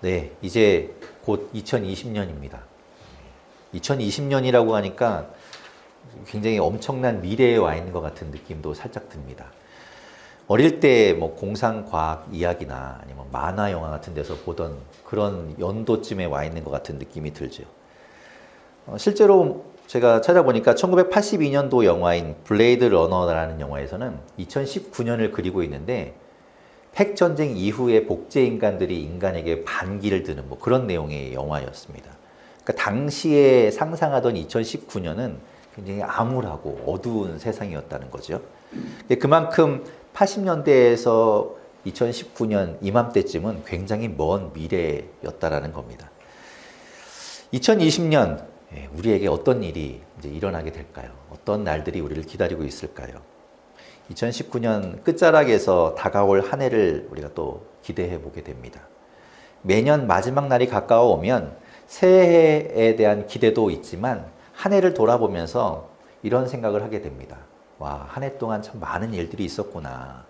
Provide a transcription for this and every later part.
네, 이제 곧 2020년입니다. 2020년이라고 하니까 굉장히 엄청난 미래에 와 있는 것 같은 느낌도 살짝 듭니다. 어릴 때 뭐 공상과학 이야기나 아니면 만화 영화 같은 데서 보던 그런 연도쯤에 와 있는 것 같은 느낌이 들죠. 실제로 제가 찾아보니까 1982년도 영화인 블레이드 러너라는 영화에서는 2019년을 그리고 있는데 핵전쟁 이후에 복제 인간들이 인간에게 반기를 드는 뭐 그런 내용의 영화였습니다. 그러니까 당시에 상상하던 2019년은 굉장히 암울하고 어두운 세상이었다는 거죠. 그만큼 80년대에서 2019년 이맘때쯤은 굉장히 먼 미래였다라는 겁니다. 2020년 우리에게 어떤 일이 이제 일어나게 될까요? 어떤 날들이 우리를 기다리고 있을까요? 2019년 끝자락에서 다가올 한 해를 우리가 또 기대해 보게 됩니다. 매년 마지막 날이 가까워 오면 새해에 대한 기대도 있지만 한 해를 돌아보면서 이런 생각을 하게 됩니다. 와, 한 해 동안 참 많은 일들이 있었구나.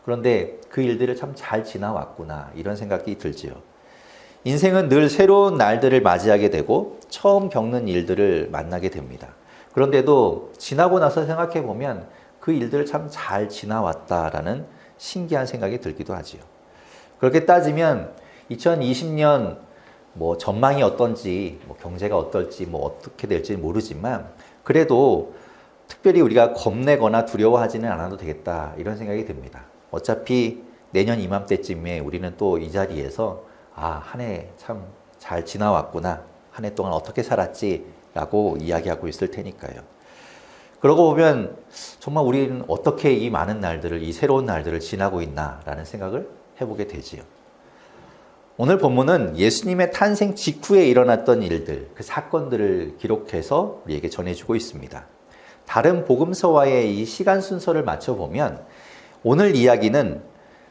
그런데 그 일들을 참 잘 지나왔구나. 이런 생각이 들지요. 인생은 늘 새로운 날들을 맞이하게 되고 처음 겪는 일들을 만나게 됩니다. 그런데도 지나고 나서 생각해 보면 그 일들을 참 잘 지나왔다라는 신기한 생각이 들기도 하지요. 그렇게 따지면 2020년 뭐 전망이 어떤지, 뭐 경제가 어떨지, 뭐 어떻게 될지 모르지만 그래도 특별히 우리가 겁내거나 두려워하지는 않아도 되겠다 이런 생각이 듭니다. 어차피 내년 이맘때쯤에 우리는 또 이 자리에서 한 해 참 잘 지나왔구나, 한 해 동안 어떻게 살았지 라고 이야기하고 있을 테니까요. 그러고 보면 정말 우리는 어떻게 이 많은 날들을, 이 새로운 날들을 지나고 있나라는 생각을 해보게 되지요. 오늘 본문은 예수님의 탄생 직후에 일어났던 일들, 그 사건들을 기록해서 우리에게 전해주고 있습니다. 다른 복음서와의 이 시간 순서를 맞춰보면 오늘 이야기는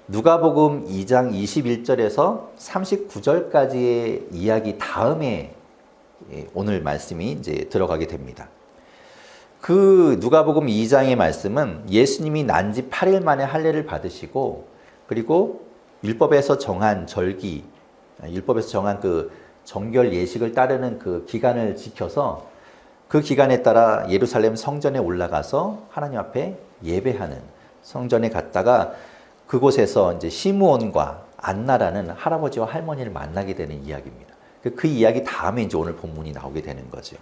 누가복음 2장 21절에서 39절까지의 이야기 다음에 오늘 말씀이 이제 들어가게 됩니다. 그 누가복음 2장의 말씀은 예수님이 난 지 8일 만에 할례를 받으시고 그리고 율법에서 정한 절기, 율법에서 정한 그 정결 예식을 따르는 그 기간을 지켜서 그 기간에 따라 예루살렘 성전에 올라가서 하나님 앞에 예배하는, 성전에 갔다가 그곳에서 이제 시므온과 안나라는 할아버지와 할머니를 만나게 되는 이야기입니다. 그 이야기 다음에 이제 오늘 본문이 나오게 되는 거죠.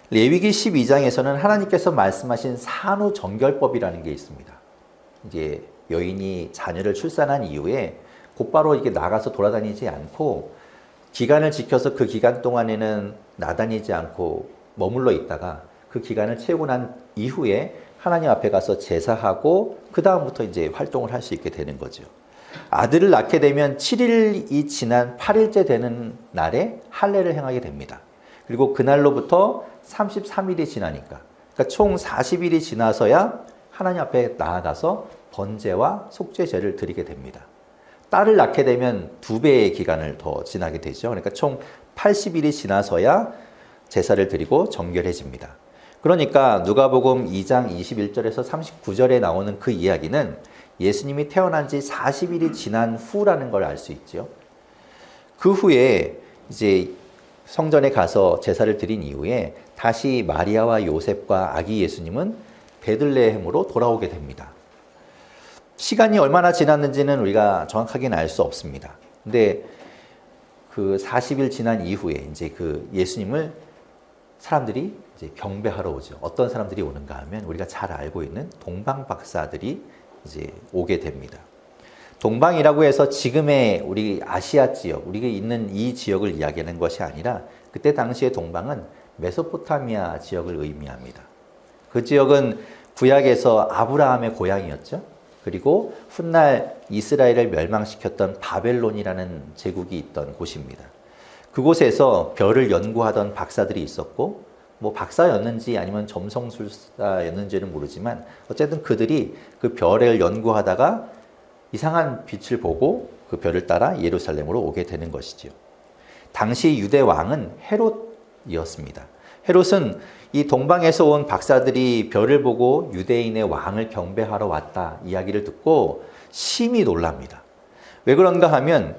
레위기 12장에서는 하나님께서 말씀하신 산후정결법이라는 게 있습니다. 이제 여인이 자녀를 출산한 이후에 곧바로 이게 나가서 돌아다니지 않고 기간을 지켜서 그 기간 동안에는 나다니지 않고 머물러 있다가 그 기간을 채우고 난 이후에 하나님 앞에 가서 제사하고 그 다음부터 이제 활동을 할 수 있게 되는 거죠. 아들을 낳게 되면 7일이 지난 8일째 되는 날에 할례를 행하게 됩니다. 그리고 그날로부터 33일이 지나니까, 그러니까 총 40일이 지나서야 하나님 앞에 나아가서 번제와 속죄제를 드리게 됩니다. 딸을 낳게 되면 2배의 기간을 더 지나게 되죠. 그러니까 총 80일이 지나서야 제사를 드리고 정결해집니다. 그러니까 누가복음 2장 21절에서 39절에 나오는 그 이야기는 예수님이 태어난 지 40일이 지난 후라는 걸 알 수 있죠. 그 후에 이제 성전에 가서 제사를 드린 이후에 다시 마리아와 요셉과 아기 예수님은 베들레헴으로 돌아오게 됩니다. 시간이 얼마나 지났는지는 우리가 정확하게는 알 수 없습니다. 근데 그 40일 지난 이후에 이제 그 예수님을 사람들이 이제 경배하러 오죠. 어떤 사람들이 오는가 하면 우리가 잘 알고 있는 동방 박사들이 이제 오게 됩니다. 동방이라고 해서 지금의 우리 아시아 지역, 우리가 있는 이 지역을 이야기하는 것이 아니라 그때 당시의 동방은 메소포타미아 지역을 의미합니다. 그 지역은 구약에서 아브라함의 고향이었죠. 그리고 훗날 이스라엘을 멸망시켰던 바벨론이라는 제국이 있던 곳입니다. 그곳에서 별을 연구하던 박사들이 있었고, 뭐 박사였는지 아니면 점성술사였는지는 모르지만 어쨌든 그들이 그 별을 연구하다가 이상한 빛을 보고 그 별을 따라 예루살렘으로 오게 되는 것이지요. 당시 유대 왕은 헤롯이었습니다. 헤롯은 이 동방에서 온 박사들이 별을 보고 유대인의 왕을 경배하러 왔다 이야기를 듣고 심히 놀랍니다. 왜 그런가 하면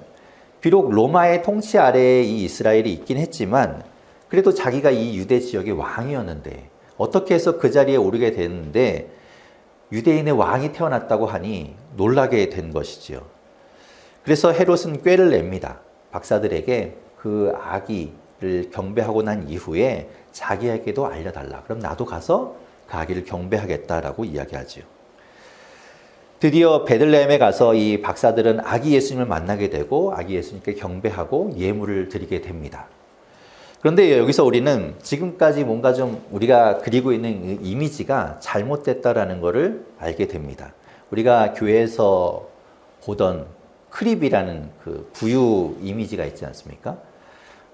비록 로마의 통치 아래에 이 이스라엘이 있긴 했지만 그래도 자기가 이 유대 지역의 왕이었는데 어떻게 해서 그 자리에 오르게 됐는데 유대인의 왕이 태어났다고 하니 놀라게 된 것이지요. 그래서 헤롯은 꾀를 냅니다. 박사들에게 그 아기를 경배하고 난 이후에 자기에게도 알려달라. 그럼 나도 가서 그 아기를 경배하겠다라고 이야기하지요. 드디어 베들레헴에 가서 이 박사들은 아기 예수님을 만나게 되고 아기 예수님께 경배하고 예물을 드리게 됩니다. 그런데 여기서 우리는 지금까지 뭔가 좀 우리가 그리고 있는 이미지가 잘못됐다라는 것을 알게 됩니다. 우리가 교회에서 보던 크립이라는 그 구유 이미지가 있지 않습니까?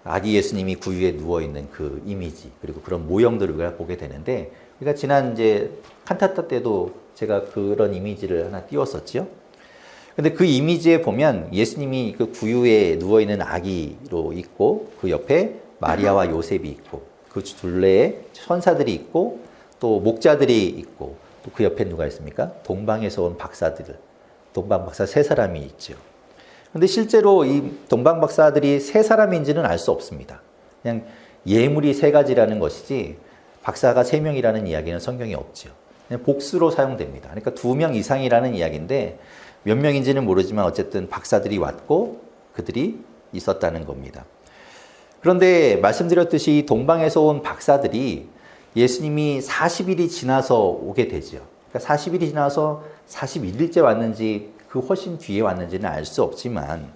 아기 예수님이 구유에 누워있는 그 이미지, 그리고 그런 모형들을 우리가 보게 되는데, 우리가 지난 이제 칸타타 때도 제가 그런 이미지를 하나 띄웠었죠. 근데 그 이미지에 보면 예수님이 그 구유에 누워있는 아기로 있고, 그 옆에 마리아와 요셉이 있고, 그 둘레에 천사들이 있고, 또 목자들이 있고, 또 그 옆에 누가 있습니까? 동방에서 온 박사들, 동방 박사 3사람이 있죠. 근데 실제로 이 동방 박사들이 3사람인지는 알 수 없습니다. 그냥 예물이 3가지라는 것이지 박사가 3명이라는 이야기는 성경에 없죠. 그냥 복수로 사용됩니다. 그러니까 2명 이상이라는 이야기인데 몇 명인지는 모르지만 어쨌든 박사들이 왔고 그들이 있었다는 겁니다. 그런데 말씀드렸듯이 동방에서 온 박사들이 예수님이 40일이 지나서 오게 되죠. 그러니까 40일이 지나서 41일째 왔는지 그 훨씬 뒤에 왔는지는 알 수 없지만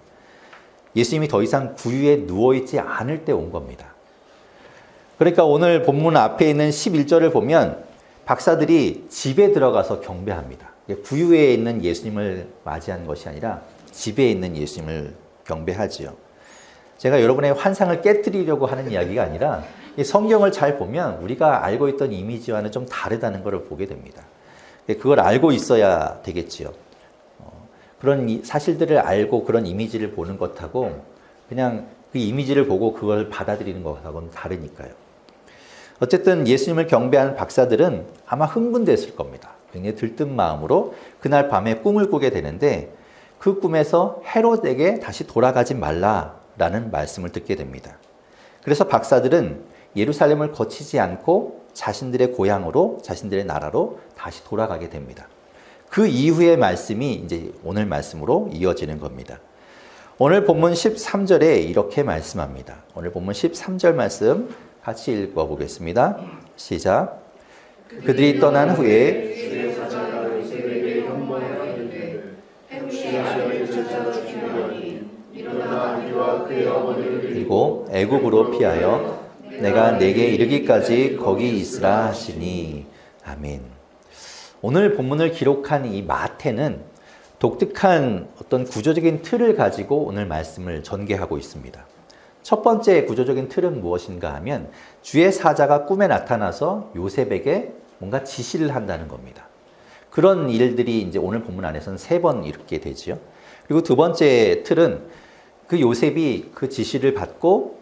예수님이 더 이상 구유에 누워있지 않을 때 온 겁니다. 그러니까 오늘 본문 앞에 있는 11절을 보면 박사들이 집에 들어가서 경배합니다. 구유에 있는 예수님을 맞이한 것이 아니라 집에 있는 예수님을 경배하지요. 제가 여러분의 환상을 깨뜨리려고 하는 이야기가 아니라 성경을 잘 보면 우리가 알고 있던 이미지와는 좀 다르다는 것을 보게 됩니다. 그걸 알고 있어야 되겠지요. 그런 사실들을 알고 그런 이미지를 보는 것하고 그냥 그 이미지를 보고 그걸 받아들이는 것하고는 다르니까요. 어쨌든 예수님을 경배하는 박사들은 아마 흥분됐을 겁니다. 굉장히 들뜬 마음으로 그날 밤에 꿈을 꾸게 되는데 그 꿈에서 헤롯에게 다시 돌아가지 말라라는 말씀을 듣게 됩니다. 그래서 박사들은 예루살렘을 거치지 않고 자신들의 고향으로, 자신들의 나라로 다시 돌아가게 됩니다. 그 이후의 말씀이 이제 오늘 말씀으로 이어지는 겁니다. 오늘 본문 13절에 이렇게 말씀합니다. 오늘 본문 13절 말씀 같이 읽어보겠습니다. 시작. 그들이 떠난 후에 그리고 애굽으로 피하여 내가 내게 이르기까지 거기 있으라 하시니. 아멘. 오늘 본문을 기록한 이 마태는 독특한 어떤 구조적인 틀을 가지고 오늘 말씀을 전개하고 있습니다. 첫 번째 구조적인 틀은 무엇인가 하면 주의 사자가 꿈에 나타나서 요셉에게 뭔가 지시를 한다는 겁니다. 그런 일들이 이제 오늘 본문 안에서는 3번 이렇게 되지요. 그리고 두 번째 틀은 그 요셉이 그 지시를 받고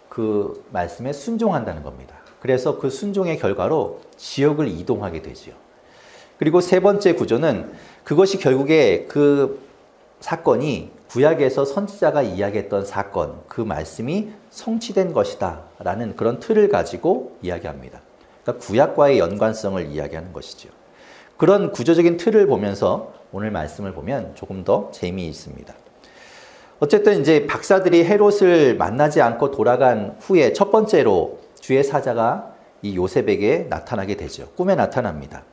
그 말씀에 순종한다는 겁니다. 그래서 그 순종의 결과로 지역을 이동하게 되지요. 그리고 3번째 구조는 그것이 결국에 그 사건이 구약에서 선지자가 이야기했던 사건, 그 말씀이 성취된 것이다 라는 그런 틀을 가지고 이야기합니다. 그러니까 구약과의 연관성을 이야기하는 것이죠. 그런 구조적인 틀을 보면서 오늘 말씀을 보면 조금 더 재미있습니다. 어쨌든 이제 박사들이 헤롯을 만나지 않고 돌아간 후에 첫 번째로 주의 사자가 이 요셉에게 나타나게 되죠. 꿈에 나타납니다.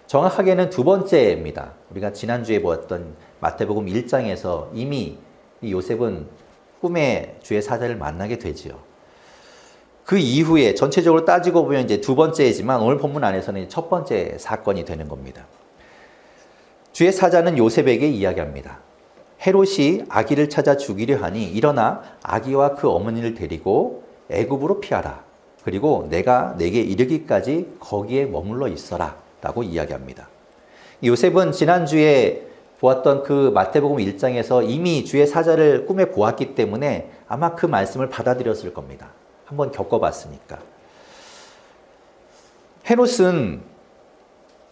정확하게는 두 번째입니다. 우리가 지난주에 보았던 마태복음 1장에서 이미 이 요셉은 꿈에 주의 사자를 만나게 되지요. 그 이후에 전체적으로 따지고 보면 이제 두 번째이지만 오늘 본문 안에서는 첫 번째 사건이 되는 겁니다. 주의 사자는 요셉에게 이야기합니다. 헤롯이 아기를 찾아 죽이려 하니 일어나 아기와 그 어머니를 데리고 애굽으로 피하라. 그리고 내가 내게 이르기까지 거기에 머물러 있어라 라고 이야기합니다. 요셉은 지난주에 보았던 그 마태복음 1장에서 이미 주의 사자를 꿈에 보았기 때문에 아마 그 말씀을 받아들였을 겁니다. 한번 겪어봤으니까. 헤롯은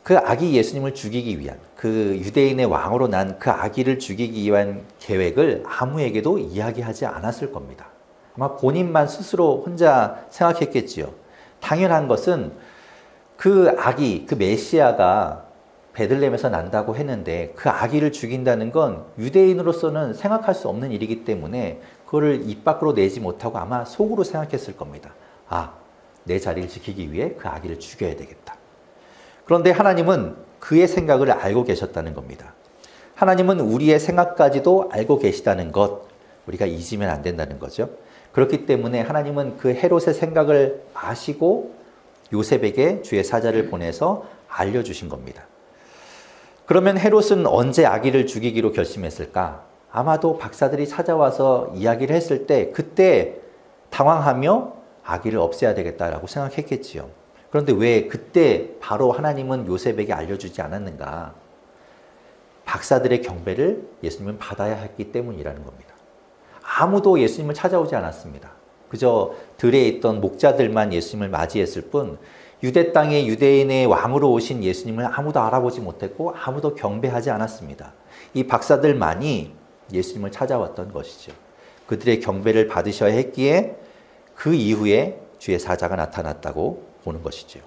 그 아기 예수님을 죽이기 위한, 그 유대인의 왕으로 난 그 아기를 죽이기 위한 계획을 아무에게도 이야기하지 않았을 겁니다. 아마 본인만 스스로 혼자 생각했겠지요. 당연한 것은 그 아기, 그 메시아가 베들레헴에서 난다고 했는데 그 아기를 죽인다는 건 유대인으로서는 생각할 수 없는 일이기 때문에 그거를 입 밖으로 내지 못하고 아마 속으로 생각했을 겁니다. 아, 내 자리를 지키기 위해 그 아기를 죽여야 되겠다. 그런데 하나님은 그의 생각을 알고 계셨다는 겁니다. 하나님은 우리의 생각까지도 알고 계시다는 것, 우리가 잊으면 안 된다는 거죠. 그렇기 때문에 하나님은 그 헤롯의 생각을 아시고 요셉에게 주의 사자를 보내서 알려주신 겁니다. 그러면 헤롯은 언제 아기를 죽이기로 결심했을까? 아마도 박사들이 찾아와서 이야기를 했을 때 그때 당황하며 아기를 없애야 되겠다라고 생각했겠지요. 그런데 왜 그때 바로 하나님은 요셉에게 알려주지 않았는가? 박사들의 경배를 예수님은 받아야 했기 때문이라는 겁니다. 아무도 예수님을 찾아오지 않았습니다. 그저 들에 있던 목자들만 예수님을 맞이했을 뿐 유대 땅의 유대인의 왕으로 오신 예수님을 아무도 알아보지 못했고 아무도 경배하지 않았습니다. 이 박사들만이 예수님을 찾아왔던 것이죠. 그들의 경배를 받으셔야 했기에 그 이후에 주의 사자가 나타났다고 보는 것이죠.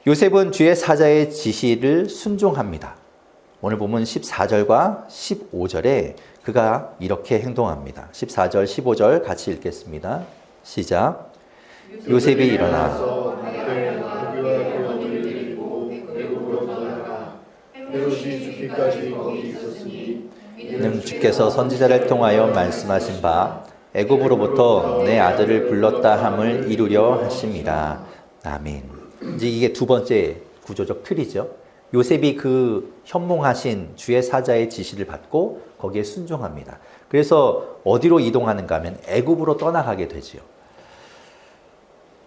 요셉은 주의 사자의 지시를 순종합니다. 오늘 보면 14절과 15절에 그가 이렇게 행동합니다. 14절, 15절 같이 읽겠습니다. 시작. 요셉이 일어나 이는 주께서 선지자를 통하여 말씀하신 바 애굽으로부터 내 아들을 불렀다 함을 이루려 하심이라. 아멘. 이제 이게 두 번째 구조적 틀이죠. 요셉이 그 현몽하신 주의 사자의 지시를 받고 거기에 순종합니다. 그래서 어디로 이동하는가 하면 애굽으로 떠나가게 되지요.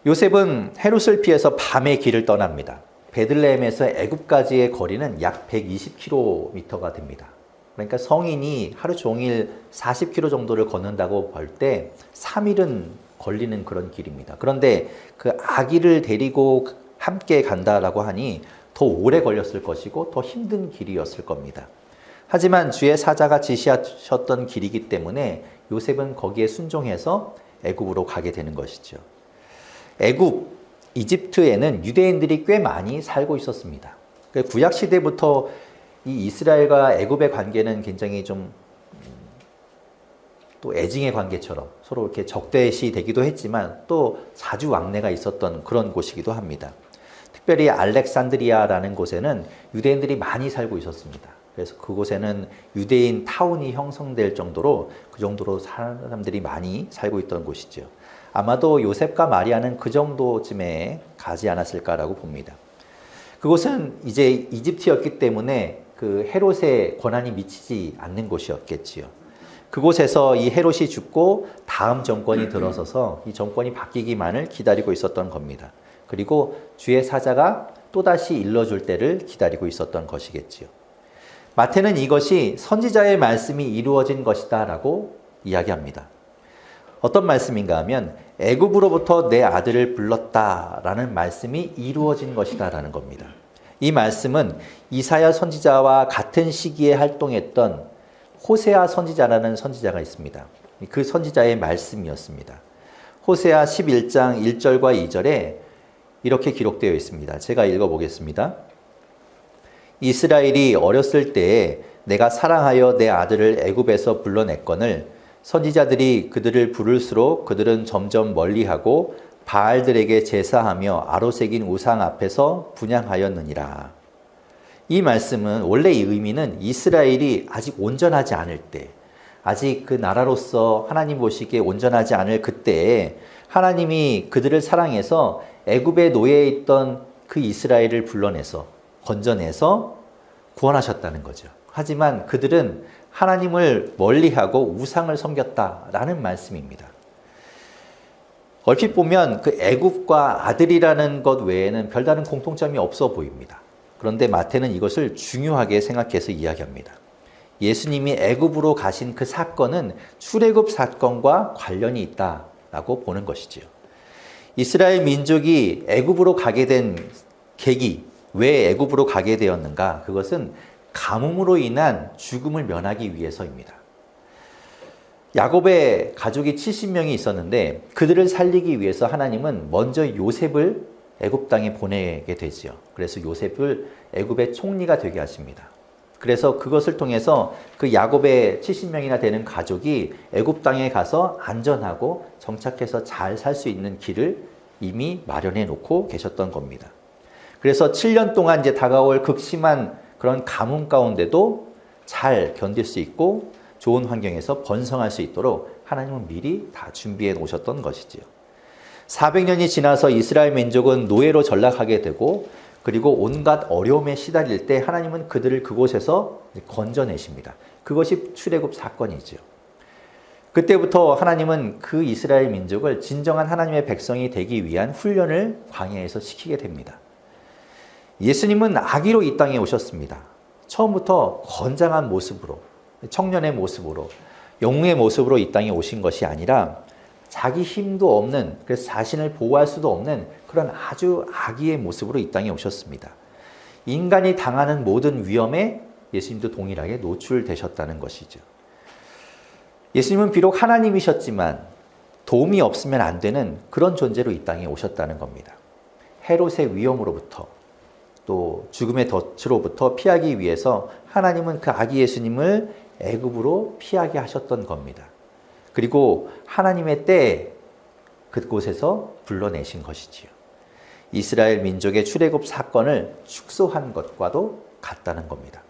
요셉은 헤롯을 피해서 밤에 길을 떠납니다. 베들레헴에서 애굽까지의 거리는 약 120km가 됩니다. 그러니까 성인이 하루 종일 40km 정도를 걷는다고 볼 때 3일은 걸리는 그런 길입니다. 그런데 그 아기를 데리고 함께 간다라고 하니 더 오래 걸렸을 것이고 더 힘든 길이었을 겁니다. 하지만 주의 사자가 지시하셨던 길이기 때문에 요셉은 거기에 순종해서 애굽으로 가게 되는 것이죠. 애굽, 이집트에는 유대인들이 꽤 많이 살고 있었습니다. 구약 시대부터 이 이스라엘과 애굽의 관계는 굉장히 좀 또 애증의 관계처럼 서로 이렇게 적대시 되기도 했지만 또 자주 왕래가 있었던 그런 곳이기도 합니다. 특별히 알렉산드리아라는 곳에는 유대인들이 많이 살고 있었습니다. 그래서 그곳에는 유대인 타운이 형성될 정도로 그 정도로 사람들이 많이 살고 있던 곳이죠. 아마도 요셉과 마리아는 그 정도쯤에 가지 않았을까라고 봅니다. 그곳은 이제 이집트였기 때문에 그 헤롯의 권한이 미치지 않는 곳이었겠지요. 그곳에서 이 헤롯이 죽고 다음 정권이 들어서서 이 정권이 바뀌기만을 기다리고 있었던 겁니다. 그리고 주의 사자가 또다시 일러줄 때를 기다리고 있었던 것이겠지요. 마태는 이것이 선지자의 말씀이 이루어진 것이다 라고 이야기합니다. 어떤 말씀인가 하면 애굽으로부터 내 아들을 불렀다라는 말씀이 이루어진 것이다 라는 겁니다. 이 말씀은 이사야 선지자와 같은 시기에 활동했던 호세아 선지자라는 선지자가 있습니다. 그 선지자의 말씀이었습니다. 호세아 11장 1절과 2절에 이렇게 기록되어 있습니다. 제가 읽어보겠습니다. 이스라엘이 어렸을 때에 내가 사랑하여 내 아들을 애굽에서 불러냈거늘 선지자들이 그들을 부를수록 그들은 점점 멀리하고 바알들에게 제사하며 아로새긴 우상 앞에서 분향하였느니라. 이 말씀은 원래 이 의미는 이스라엘이 아직 온전하지 않을 때, 아직 그 나라로서 하나님 보시기에 온전하지 않을 그때에 하나님이 그들을 사랑해서 애굽의 노예에 있던 그 이스라엘을 불러내서 건져내서 구원하셨다는 거죠. 하지만 그들은 하나님을 멀리하고 우상을 섬겼다라는 말씀입니다. 얼핏 보면 그 애굽과 아들이라는 것 외에는 별다른 공통점이 없어 보입니다. 그런데 마태는 이것을 중요하게 생각해서 이야기합니다. 예수님이 애굽으로 가신 그 사건은 출애굽 사건과 관련이 있다라고 보는 것이지요. 이스라엘 민족이 애굽으로 가게 된 계기, 왜 애굽으로 가게 되었는가? 그것은 가뭄으로 인한 죽음을 면하기 위해서입니다. 야곱의 가족이 70명이 있었는데 그들을 살리기 위해서 하나님은 먼저 요셉을 애굽 땅에 보내게 되지요. 그래서 요셉을 애굽의 총리가 되게 하십니다. 그래서 그것을 통해서 그 야곱의 70명이나 되는 가족이 애굽 땅에 가서 안전하고 정착해서 잘 살 수 있는 길을 이미 마련해 놓고 계셨던 겁니다. 그래서 7년 동안 이제 다가올 극심한 그런 가뭄 가운데도 잘 견딜 수 있고 좋은 환경에서 번성할 수 있도록 하나님은 미리 다 준비해 놓으셨던 것이지요. 400년이 지나서 이스라엘 민족은 노예로 전락하게 되고 그리고 온갖 어려움에 시달릴 때 하나님은 그들을 그곳에서 건져내십니다. 그것이 출애굽 사건이죠. 그때부터 하나님은 그 이스라엘 민족을 진정한 하나님의 백성이 되기 위한 훈련을 광야에서 시키게 됩니다. 예수님은 아기로 이 땅에 오셨습니다. 처음부터 건장한 모습으로, 청년의 모습으로, 영웅의 모습으로 이 땅에 오신 것이 아니라 자기 힘도 없는, 그래서 자신을 보호할 수도 없는 그런 아주 아기의 모습으로 이 땅에 오셨습니다. 인간이 당하는 모든 위험에 예수님도 동일하게 노출되셨다는 것이죠. 예수님은 비록 하나님이셨지만 도움이 없으면 안 되는 그런 존재로 이 땅에 오셨다는 겁니다. 헤롯의 위험으로부터 또 죽음의 덫으로부터 피하기 위해서 하나님은 그 아기 예수님을 애굽으로 피하게 하셨던 겁니다. 그리고 하나님의 때에 그곳에서 불러내신 것이지요. 이스라엘 민족의 출애굽 사건을 축소한 것과도 같다는 겁니다.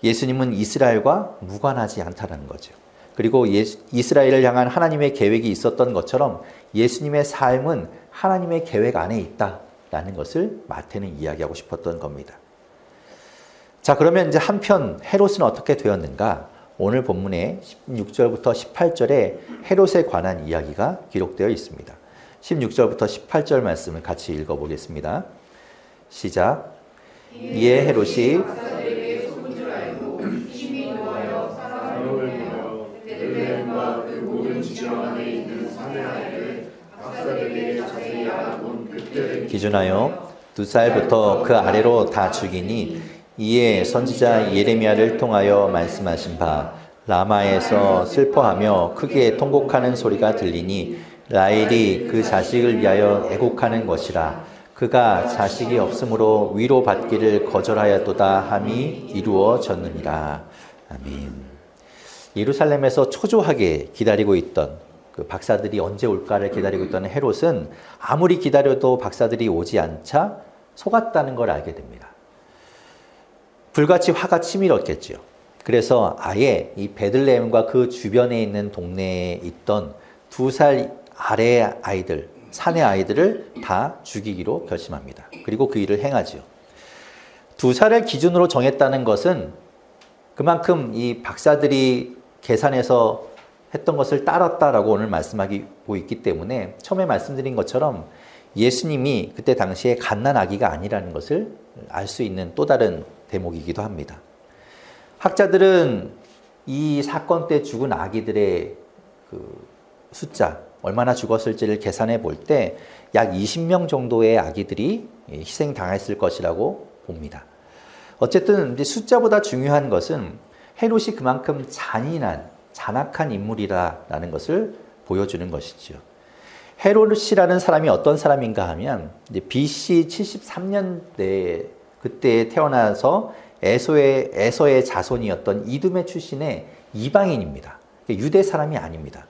예수님은 이스라엘과 무관하지 않다는 거죠. 그리고 이스라엘을 향한 하나님의 계획이 있었던 것처럼 예수님의 삶은 하나님의 계획 안에 있다라는 것을 마태는 이야기하고 싶었던 겁니다. 자, 그러면 이제 한편 헤롯은 어떻게 되었는가? 오늘 본문의 16절부터 18절에 헤롯에 관한 이야기가 기록되어 있습니다. 16절부터 18절 말씀을 같이 읽어보겠습니다. 시작. 이에 헤롯이 기준하여 2살부터 그 아래로 다 죽이니 이에 선지자 예레미야를 통하여 말씀하신 바 라마에서 슬퍼하며 크게 통곡하는 소리가 들리니 라헬이 그 자식을 위하여 애곡하는 것이라. 그가 자식이 없으므로 위로받기를 거절하였도다 함이 이루어졌느니라. 아멘. 예루살렘에서 초조하게 기다리고 있던 그 박사들이 언제 올까를 기다리고 있던 헤롯은 아무리 기다려도 박사들이 오지 않자 속았다는 걸 알게 됩니다. 불같이 화가 치밀었겠지요. 그래서 아예 이 베들레헴과 그 주변에 있는 동네에 있던 2살 아래의 아이들, 산의 아이들을 다 죽이기로 결심합니다. 그리고 그 일을 행하지요. 2살을 기준으로 정했다는 것은 그만큼 이 박사들이 계산해서 했던 것을 따랐다라고 오늘 말씀하고 있기 때문에 처음에 말씀드린 것처럼 예수님이 그때 당시에 갓난 아기가 아니라는 것을 알 수 있는 또 다른 대목이기도 합니다. 학자들은 이 사건 때 죽은 아기들의 그 숫자, 얼마나 죽었을지를 계산해 볼 때 약 20명 정도의 아기들이 희생당했을 것이라고 봅니다. 어쨌든 이제 숫자보다 중요한 것은 헤롯이 그만큼 잔악한 인물이라는 것을 보여주는 것이죠. 헤롯이라는 사람이 어떤 사람인가 하면 이제 BC 73년대 그때 태어나서 에서의 자손이었던 이두메 출신의 이방인입니다. 유대 사람이 아닙니다.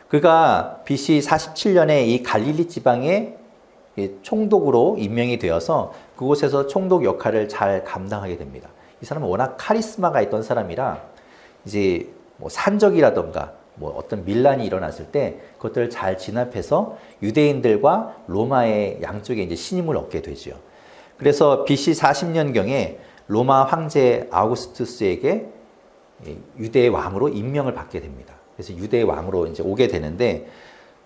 그가 BC 47년에 이 갈릴리 지방의 총독으로 임명이 되어서 그곳에서 총독 역할을 잘 감당하게 됩니다. 이 사람은 워낙 카리스마가 있던 사람이라 이제 뭐 산적이라던가 뭐 어떤 밀란이 일어났을 때 그것들을 잘 진압해서 유대인들과 로마의 양쪽에 이제 신임을 얻게 되죠. 그래서 BC 40년경에 로마 황제 아우구스투스에게 유대의 왕으로 임명을 받게 됩니다. 그래서 유대의 왕으로 이제 오게 되는데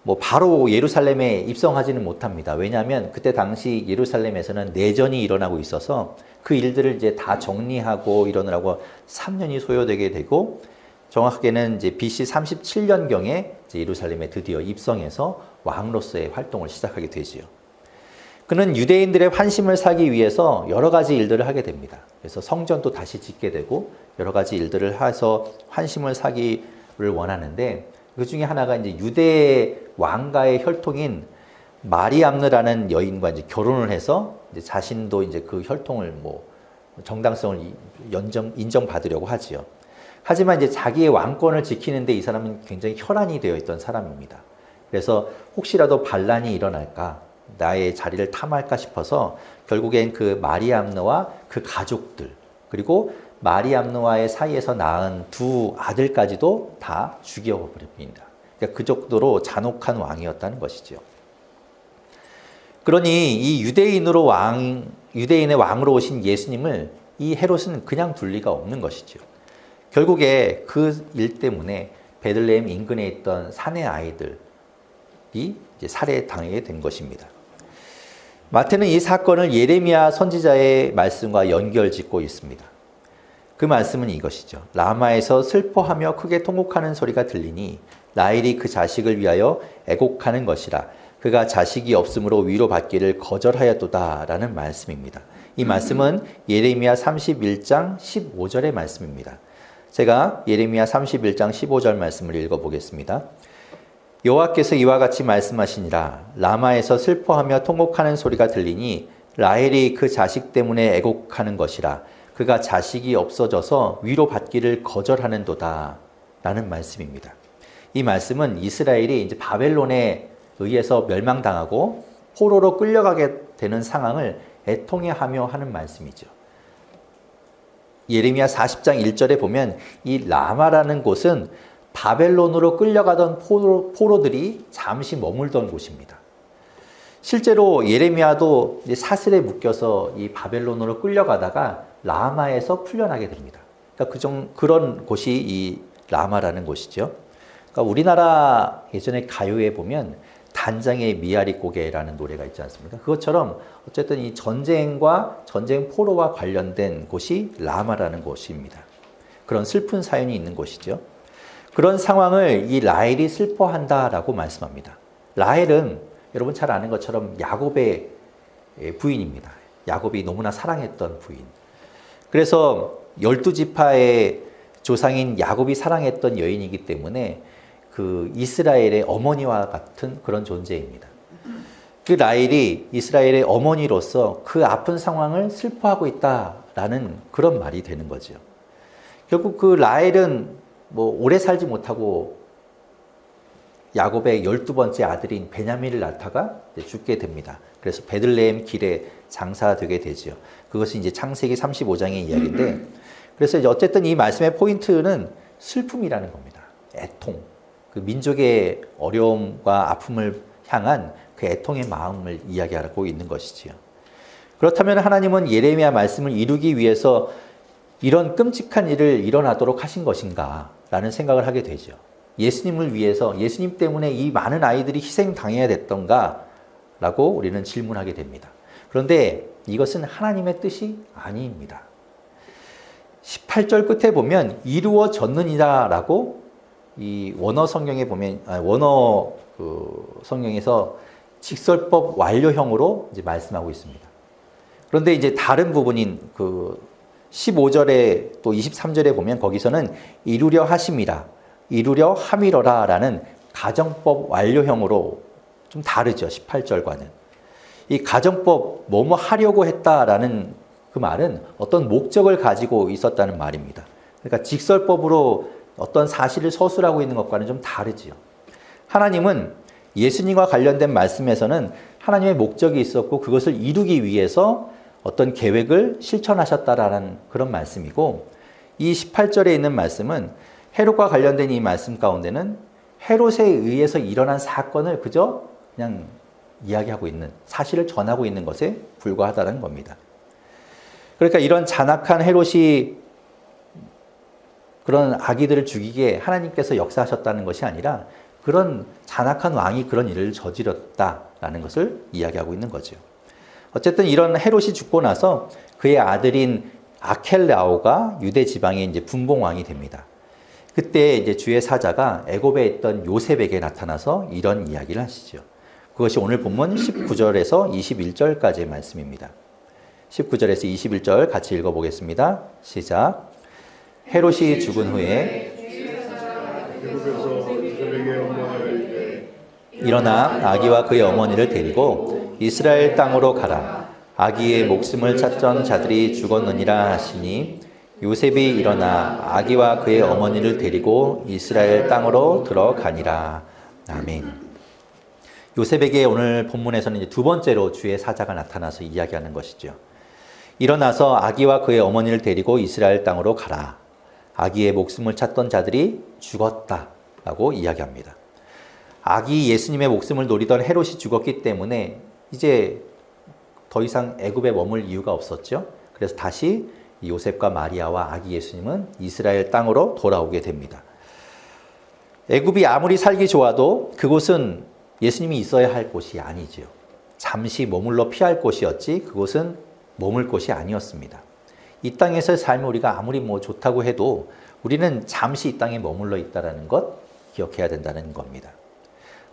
뭐 바로 예루살렘에 입성하지는 못합니다. 왜냐하면 그때 당시 예루살렘에서는 내전이 일어나고 있어서 그 일들을 이제 다 정리하고 이러느라고 3년이 소요되게 되고 정확하게는 이제 BC 37년경에 이제 예루살렘에 드디어 입성해서 왕으로서의 활동을 시작하게 되지요. 그는 유대인들의 환심을 사기 위해서 여러 가지 일들을 하게 됩니다. 그래서 성전도 다시 짓게 되고 여러 가지 일들을 해서 환심을 사기를 원하는데 그 중에 하나가 이제 유대 왕가의 혈통인 마리암느라는 여인과 이제 결혼을 해서 이제 자신도 이제 그 혈통을 정당성을 인정받으려고 하지요. 하지만 이제 자기의 왕권을 지키는데 이 사람은 굉장히 혈안이 되어 있던 사람입니다. 그래서 혹시라도 반란이 일어날까, 나의 자리를 탐할까 싶어서 결국엔 그 마리암느와 그 가족들, 그리고 마리암느와의 사이에서 낳은 두 아들까지도 다 죽여버립니다. 그러니까 그 정도로 잔혹한 왕이었다는 것이죠. 그러니 이 유대인의 왕으로 오신 예수님을 이 헤롯은 그냥 둘 리가 없는 것이죠. 결국에 그 일 때문에 베들레헴 인근에 있던 사내 아이들이 이제 살해당하게 된 것입니다. 마태는 이 사건을 예레미야 선지자의 말씀과 연결짓고 있습니다. 그 말씀은 이것이죠. 라마에서 슬퍼하며 크게 통곡하는 소리가 들리니 라헬이 그 자식을 위하여 애곡하는 것이라. 그가 자식이 없으므로 위로받기를 거절하였도다 라는 말씀입니다. 이 말씀은 예레미야 31장 15절의 말씀입니다. 제가 예레미야 31장 15절 말씀을 읽어보겠습니다. 여호와께서 이와 같이 말씀하시니라. 라마에서 슬퍼하며 통곡하는 소리가 들리니 라헬이 그 자식 때문에 애곡하는 것이라. 그가 자식이 없어져서 위로받기를 거절하는도다 라는 말씀입니다. 이 말씀은 이스라엘이 이제 바벨론에 의해서 멸망당하고 포로로 끌려가게 되는 상황을 애통해하며 하는 말씀이죠. 예레미야 40장 1절에 보면 이 라마라는 곳은 바벨론으로 끌려가던 포로들이 잠시 머물던 곳입니다. 실제로 예레미야도 사슬에 묶여서 이 바벨론으로 끌려가다가 라마에서 풀려나게 됩니다. 그러니까 그런 곳이 이 라마라는 곳이죠. 그러니까 우리나라 예전에 가요에 보면 단장의 미아리 고개라는 노래가 있지 않습니까? 그것처럼 어쨌든 이 전쟁과 전쟁 포로와 관련된 곳이 라마라는 곳입니다. 그런 슬픈 사연이 있는 곳이죠. 그런 상황을 이 라헬이 슬퍼한다라고 말씀합니다. 라헬은 여러분 잘 아는 것처럼 야곱의 부인입니다. 야곱이 너무나 사랑했던 부인. 그래서 12지파의 조상인 야곱이 사랑했던 여인이기 때문에 그 이스라엘의 어머니와 같은 그런 존재입니다. 그 라헬이 이스라엘의 어머니로서 그 아픈 상황을 슬퍼하고 있다라는 그런 말이 되는 거죠. 결국 그 라헬은 오래 살지 못하고 야곱의 12번째 아들인 베냐민을 낳다가 죽게 됩니다. 그래서 베들레헴 길에 장사되게 되죠. 그것이 이제 창세기 35장의 이야기인데, 그래서 이제 어쨌든 이 말씀의 포인트는 슬픔이라는 겁니다. 애통. 그 민족의 어려움과 아픔을 향한 그 애통의 마음을 이야기하고 있는 것이지요. 그렇다면 하나님은 예레미야 말씀을 이루기 위해서 이런 끔찍한 일을 일어나도록 하신 것인가 라는 생각을 하게 되죠. 예수님을 위해서, 예수님 때문에 이 많은 아이들이 희생당해야 됐던가 라고 우리는 질문하게 됩니다. 그런데 이것은 하나님의 뜻이 아닙니다. 18절 끝에 보면 이루어졌느니라 라고 이 원어 성경에 보면, 원어 성경에서 직설법 완료형으로 이제 말씀하고 있습니다. 그런데 이제 다른 부분인 그 15절에 또 23절에 보면 거기서는 이루려 하심이라, 이루려 함이러라 라는 가정법 완료형으로 좀 다르죠. 18절과는. 이 가정법 뭐뭐 하려고 했다라는 그 말은 어떤 목적을 가지고 있었다는 말입니다. 그러니까 직설법으로 어떤 사실을 서술하고 있는 것과는 좀 다르지요. 하나님은 예수님과 관련된 말씀에서는 하나님의 목적이 있었고 그것을 이루기 위해서 어떤 계획을 실천하셨다라는 그런 말씀이고, 이 18절에 있는 말씀은 헤롯과 관련된 이 말씀 가운데는 헤롯에 의해서 일어난 사건을 그저 그냥 이야기하고 있는, 사실을 전하고 있는 것에 불과하다는 겁니다. 그러니까 이런 잔악한 헤롯이 그런 아기들을 죽이게 하나님께서 역사하셨다는 것이 아니라 그런 잔악한 왕이 그런 일을 저질렀다라는 것을 이야기하고 있는 거죠. 어쨌든 이런 헤롯이 죽고 나서 그의 아들인 아켈라오가 유대 지방의 이제 분봉왕이 됩니다. 그때 이제 주의 사자가 애굽에 있던 요셉에게 나타나서 이런 이야기를 하시죠. 그것이 오늘 본문 19절에서 21절까지의 말씀입니다. 19절에서 21절 같이 읽어보겠습니다. 시작. 헤롯이 죽은 후에 일어나 아기와 그의 어머니를 데리고 이스라엘 땅으로 가라. 아기의 목숨을 찾던 자들이 죽었느니라 하시니 요셉이 일어나 아기와 그의 어머니를 데리고 이스라엘 땅으로 들어가니라. 아멘. 요셉에게 오늘 본문에서는 이제 두 번째로 주의 사자가 나타나서 이야기하는 것이죠. 일어나서 아기와 그의 어머니를 데리고 이스라엘 땅으로 가라. 아기의 목숨을 찾던 자들이 죽었다라고 이야기합니다. 아기 예수님의 목숨을 노리던 헤롯이 죽었기 때문에 이제 더 이상 애굽에 머물 이유가 없었죠. 그래서 다시 요셉과 마리아와 아기 예수님은 이스라엘 땅으로 돌아오게 됩니다. 애굽이 아무리 살기 좋아도 그곳은 예수님이 있어야 할 곳이 아니지요. 잠시 머물러 피할 곳이었지 그곳은 머물 곳이 아니었습니다. 이 땅에서의 삶이 우리가 아무리 좋다고 해도 우리는 잠시 이 땅에 머물러 있다는 것 기억해야 된다는 겁니다.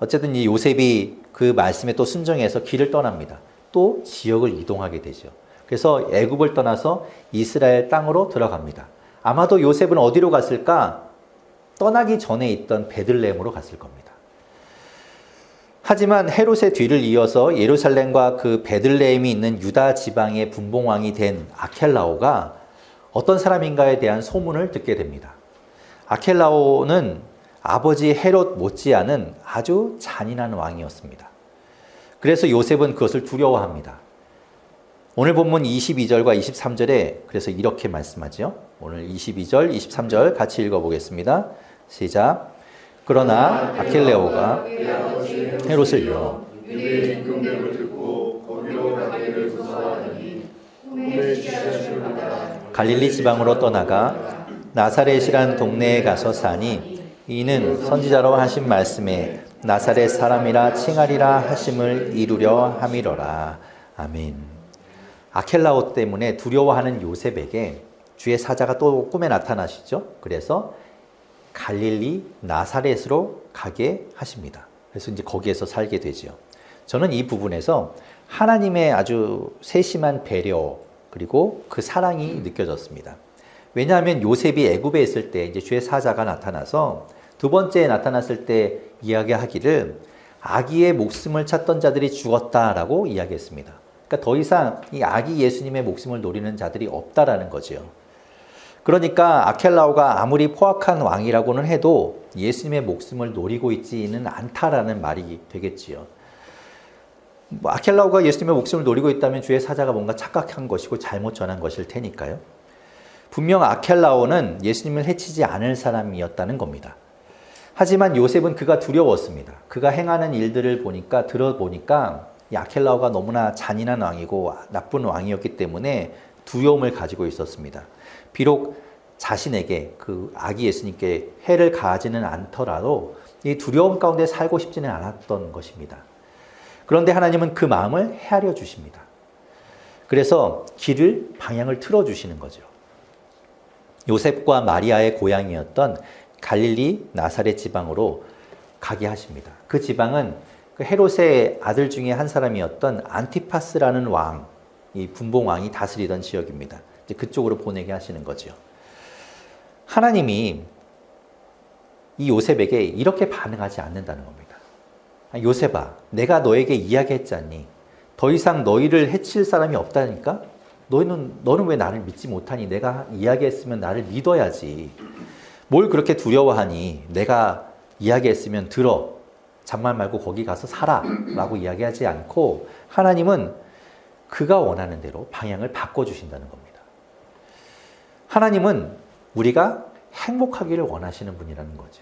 어쨌든 이 요셉이 그 말씀에 또 순종해서 길을 떠납니다. 또 지역을 이동하게 되죠. 그래서 애굽을 떠나서 이스라엘 땅으로 들어갑니다. 아마도 요셉은 어디로 갔을까? 떠나기 전에 있던 베들레헴으로 갔을 겁니다. 하지만 헤롯의 뒤를 이어서 예루살렘과 그 베들레헴이 있는 유다 지방의 분봉왕이 된 아켈라오가 어떤 사람인가에 대한 소문을 듣게 됩니다. 아켈라오는 아버지 헤롯 못지않은 아주 잔인한 왕이었습니다. 그래서 요셉은 그것을 두려워합니다. 오늘 본문 22절과 23절에 그래서 이렇게 말씀하죠. 오늘 22절, 23절 같이 읽어보겠습니다. 시작. 그러나 아켈레오가 헤롯을 이어 갈릴리 지방으로 떠나가 나사렛이란 동네에 가서 사니 이는 선지자로 하신 말씀에 나사렛 사람이라 칭하리라 하심을 이루려 함이로라. 아멘. 아켈라오 때문에 두려워하는 요셉에게 주의 사자가 또 꿈에 나타나시죠. 그래서 갈릴리 나사렛으로 가게 하십니다. 그래서 이제 거기에서 살게 되죠. 저는 이 부분에서 하나님의 아주 세심한 배려 그리고 그 사랑이 느껴졌습니다. 왜냐하면 요셉이 애굽에 있을 때 이제 주의 사자가 나타나서 두 번째 나타났을 때 이야기하기를 아기의 목숨을 찾던 자들이 죽었다라고 이야기했습니다. 그러니까 더 이상 이 아기 예수님의 목숨을 노리는 자들이 없다라는 거죠. 그러니까 아켈라오가 아무리 포악한 왕이라고는 해도 예수님의 목숨을 노리고 있지는 않다라는 말이 되겠지요. 아켈라오가 예수님의 목숨을 노리고 있다면 주의 사자가 뭔가 착각한 것이고 잘못 전한 것일 테니까요. 분명 아켈라오는 예수님을 해치지 않을 사람이었다는 겁니다. 하지만 요셉은 그가 두려웠습니다. 그가 행하는 일들을 들어보니까 이 아켈라오가 너무나 잔인한 왕이고 나쁜 왕이었기 때문에 두려움을 가지고 있었습니다. 비록 자신에게 그 아기 예수님께 해를 가하지는 않더라도 이 두려움 가운데 살고 싶지는 않았던 것입니다. 그런데 하나님은 그 마음을 헤아려 주십니다. 그래서 방향을 틀어주시는 거죠. 요셉과 마리아의 고향이었던 갈릴리 나사렛 지방으로 가게 하십니다. 그 지방은 그 헤롯의 아들 중에 한 사람이었던 안티파스라는 왕, 이 분봉왕이 다스리던 지역입니다. 이제 그쪽으로 보내게 하시는 거죠. 하나님이 이 요셉에게 이렇게 반응하지 않는다는 겁니다. 요셉아, 내가 너에게 이야기했잖니. 더 이상 너희를 해칠 사람이 없다니까? 너는 왜 나를 믿지 못하니? 내가 이야기했으면 나를 믿어야지. 뭘 그렇게 두려워하니? 내가 이야기했으면 들어. 장말 말고 거기 가서 살아. 라고 이야기하지 않고 하나님은 그가 원하는 대로 방향을 바꿔주신다는 겁니다. 하나님은 우리가 행복하기를 원하시는 분이라는 거죠.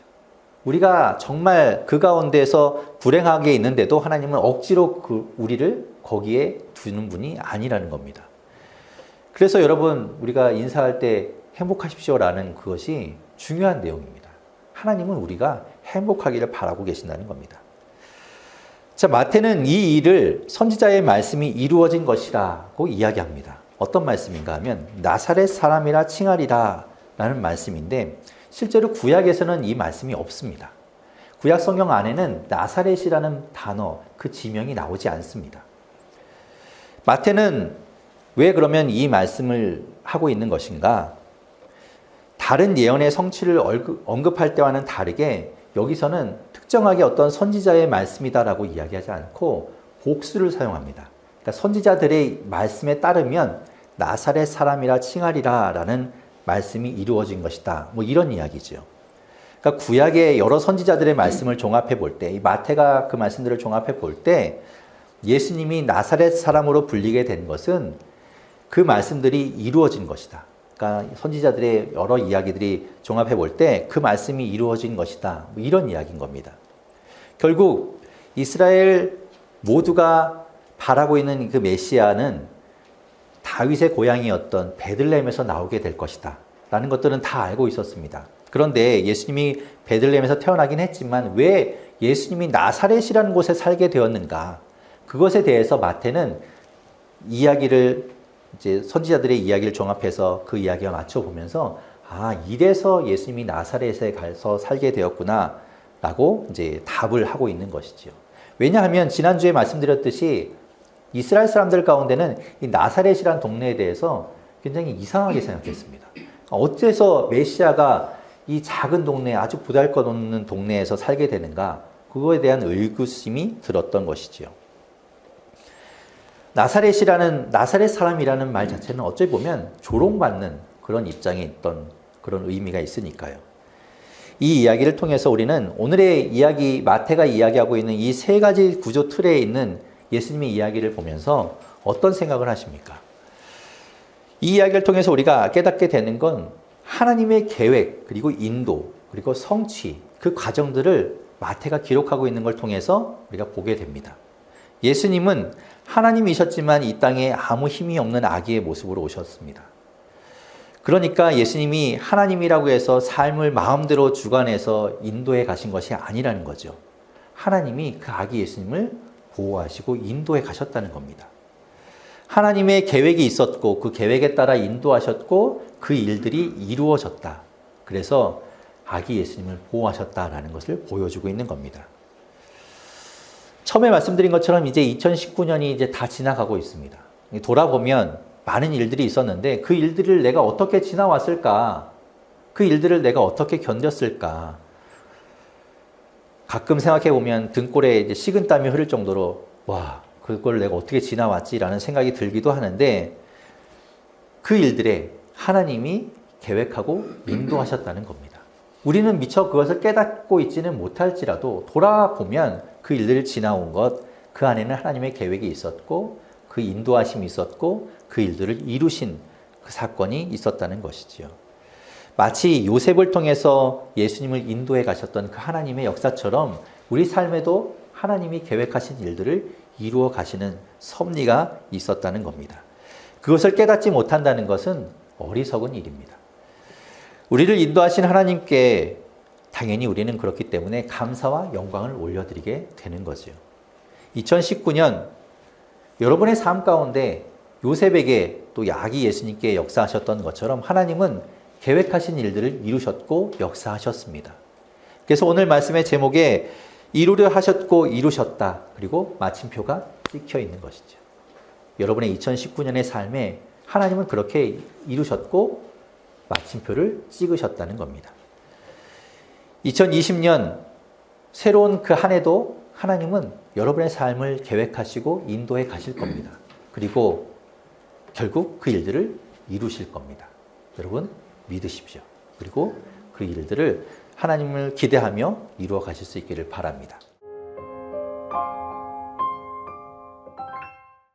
우리가 정말 그 가운데서 불행하게 있는데도 하나님은 억지로 우리를 거기에 두는 분이 아니라는 겁니다. 그래서 여러분, 우리가 인사할 때 행복하십시오라는 그것이 중요한 내용입니다. 하나님은 우리가 행복하기를 바라고 계신다는 겁니다. 자, 마태는 이 일을 선지자의 말씀이 이루어진 것이라고 이야기합니다. 어떤 말씀인가 하면 나사렛 사람이라 칭하리라 라는 말씀인데 실제로 구약에서는 이 말씀이 없습니다. 구약 성경 안에는 나사렛이라는 단어, 그 지명이 나오지 않습니다. 마태는 왜 그러면 이 말씀을 하고 있는 것인가? 다른 예언의 성취를 언급할 때와는 다르게 여기서는 특정하게 어떤 선지자의 말씀이다라고 이야기하지 않고 복수를 사용합니다. 그러니까 선지자들의 말씀에 따르면 나사렛 사람이라 칭하리라 라는 말씀이 이루어진 것이다. 뭐 이런 이야기죠. 그러니까 구약의 여러 선지자들의 말씀을 종합해 볼 때, 이 마태가 그 말씀들을 종합해 볼 때 예수님이 나사렛 사람으로 불리게 된 것은 그 말씀들이 이루어진 것이다. 그러니까 선지자들의 여러 이야기들이 종합해 볼 때 그 말씀이 이루어진 것이다. 뭐 이런 이야기인 겁니다. 결국 이스라엘 모두가 바라고 있는 그 메시아는 다윗의 고향이었던 베들레헴에서 나오게 될 것이다. 라는 것들은 다 알고 있었습니다. 그런데 예수님이 베들레헴에서 태어나긴 했지만 왜 예수님이 나사렛이라는 곳에 살게 되었는가? 그것에 대해서 마태는 이야기를 이제 선지자들의 이야기를 종합해서 그 이야기와 맞춰보면서 이래서 예수님이 나사렛에 가서 살게 되었구나 라고 이제 답을 하고 있는 것이죠. 왜냐하면 지난주에 말씀드렸듯이 이스라엘 사람들 가운데는 이 나사렛이라는 동네에 대해서 굉장히 이상하게 생각했습니다. 어째서 메시아가 이 작은 동네, 아주 보잘것없는 동네에서 살게 되는가? 그거에 대한 의구심이 들었던 것이지요. 나사렛 사람이라는 말 자체는 어찌 보면 조롱받는 그런 입장에 있던 그런 의미가 있으니까요. 이 이야기를 통해서 우리는 오늘의 이야기, 마태가 이야기하고 있는 이 세 가지 구조 틀에 있는 예수님의 이야기를 보면서 어떤 생각을 하십니까? 이 이야기를 통해서 우리가 깨닫게 되는 건 하나님의 계획, 그리고 인도, 그리고 성취, 그 과정들을 마태가 기록하고 있는 걸 통해서 우리가 보게 됩니다. 예수님은 하나님이셨지만 이 땅에 아무 힘이 없는 아기의 모습으로 오셨습니다. 그러니까 예수님이 하나님이라고 해서 삶을 마음대로 주관해서 인도해 가신 것이 아니라는 거죠. 하나님이 그 아기 예수님을 보호하시고 인도해 가셨다는 겁니다. 하나님의 계획이 있었고 그 계획에 따라 인도하셨고 그 일들이 이루어졌다. 그래서 아기 예수님을 보호하셨다라는 것을 보여주고 있는 겁니다. 처음에 말씀드린 것처럼 이제 2019년이 이제 다 지나가고 있습니다. 돌아보면 많은 일들이 있었는데 그 일들을 내가 어떻게 지나왔을까? 그 일들을 내가 어떻게 견뎠을까? 가끔 생각해 보면 등골에 이제 식은땀이 흐를 정도로 와, 그걸 내가 어떻게 지나왔지라는 생각이 들기도 하는데 그 일들에 하나님이 계획하고 인도하셨다는 겁니다. 우리는 미처 그것을 깨닫고 있지는 못할지라도 돌아보면 그 일들을 지나온 것, 그 안에는 하나님의 계획이 있었고 그 인도하심이 있었고 그 일들을 이루신 그 사건이 있었다는 것이지요. 마치 요셉을 통해서 예수님을 인도해 가셨던 그 하나님의 역사처럼 우리 삶에도 하나님이 계획하신 일들을 이루어 가시는 섭리가 있었다는 겁니다. 그것을 깨닫지 못한다는 것은 어리석은 일입니다. 우리를 인도하신 하나님께 당연히 우리는 그렇기 때문에 감사와 영광을 올려드리게 되는 거죠. 2019년 여러분의 삶 가운데 요셉에게 또 아기 예수님께 역사하셨던 것처럼 하나님은 계획하신 일들을 이루셨고 역사하셨습니다. 그래서 오늘 말씀의 제목에 이루려 하셨고 이루셨다. 그리고 마침표가 찍혀 있는 것이죠. 여러분의 2019년의 삶에 하나님은 그렇게 이루셨고 마침표를 찍으셨다는 겁니다. 2020년 새로운 그 한 해도 하나님은 여러분의 삶을 계획하시고 인도해 가실 겁니다. 그리고 결국 그 일들을 이루실 겁니다. 여러분 믿으십시오. 그리고 그 일들을 하나님을 기대하며 이루어 가실 수 있기를 바랍니다.